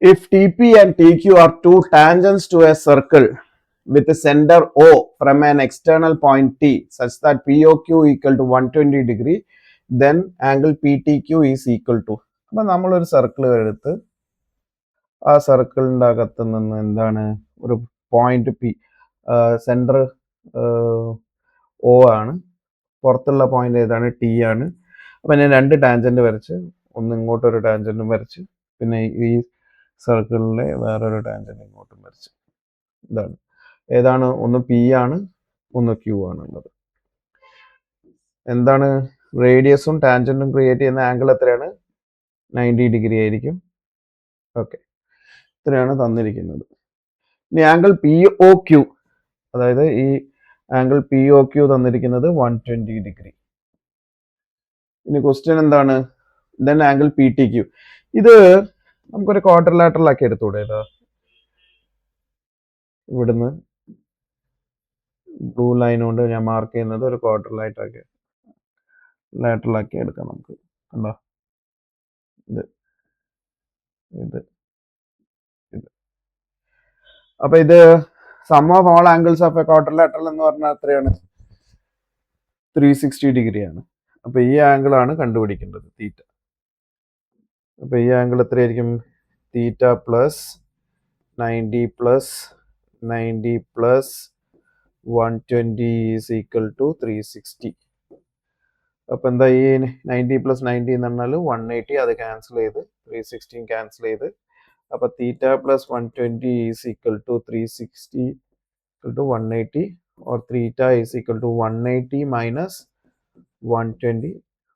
If TP and TQ are two tangents to a circle with a center O from an external point T such that POQ equal to 120 degree, then angle PTQ is equal to. അപ്പം നമ്മളൊരു circle എടുത്ത് ആ സർക്കിളിൻ്റെ അകത്ത് നിന്ന് എന്താണ് ഒരു point P centre O ആണ്, പുറത്തുള്ള പോയിന്റ് ഏതാണ് ടി ആണ്. അപ്പം ഞാൻ രണ്ട് ടാൻജൻറ്റ് വരച്ച്, ഒന്ന് ഇങ്ങോട്ടൊരു ടാൻജൻറ്റും വരച്ച്, പിന്നെ ഈ സർക്കിളിലെ വേറൊരു ടാൻജൻറ്റ് ഇങ്ങോട്ടും വരച്ച്. ഇതാണ് ഏതാണ്, ഒന്ന് പി ആണ്, ഒന്ന് ക്യൂ ആണുള്ളത്. എന്താണ് റേഡിയസും ടാൻജൻറ്റും ക്രിയേറ്റ് ചെയ്യുന്ന ആംഗിൾ എത്രയാണ്? 90 ഡിഗ്രി ആയിരിക്കും. ഓക്കെ, ഇത്രയാണ് തന്നിരിക്കുന്നത്. ഇനി ആംഗിൾ പി ഒ ക്യൂ, അതായത് ഈ ആംഗിൾ പി ഒ ക്യൂ തന്നിരിക്കുന്നത് 120 ഡിഗ്രി. ഇനി ക്വസ്റ്റ്യൻ എന്താണ്? Then angle P T Q. ഇത് നമുക്കൊരു ക്വാഡ്രിലാറ്ററൽ ആക്കി എടുത്തൂടെ? ഇതാ ഇവിടുന്ന് ബ്ലൂ ലൈൻ കൊണ്ട് ഞാൻ മാർക്ക് ചെയ്യുന്നത് ഒരു ലാറ്ററൽ ആക്കി എടുക്കാം നമുക്ക്. കണ്ടോ, ഇത് ഇത് ഇത്. അപ്പൊ ഇത് sum of all angles of a quadrilateral എന്ന് പറഞ്ഞാൽ എത്രയാണ്? 360 ഡിഗ്രിയാണ്. അപ്പൊ ഈ ആംഗിൾ ആണ് കണ്ടുപിടിക്കേണ്ടത്, തീറ്റ. അപ്പൊ ഈ ആംഗിൾ എത്രയായിരിക്കും? Theta plus 90 plus 90 plus 120 is equal to 360. അപ്പൊ എന്താ, ഈ 90 പ്ലസ് 90 എന്ന് പറഞ്ഞാൽ 180, അത് ക്യാൻസൽ ചെയ്ത് 360 ക്യാൻസൽ ചെയ്ത്, അപ്പൊ theta plus 120 is equal to 360 equal to 180, or theta is equal to 180 minus 120,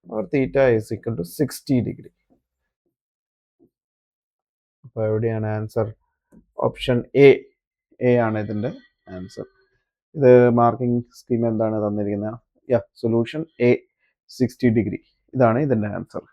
or theta is equal to 60 degree. അപ്പൊ എവിടെയാണ് ആൻസർ? ഓപ്ഷൻ എ ആണ് ഇതിന്റെ ആൻസർ. ഇത് മാർക്കിംഗ് സ്കീം എന്താണ് തന്നിരിക്കുന്നത്? Solution A 60 degree. ഇതാണ് ഇതിന്റെ ആൻസർ.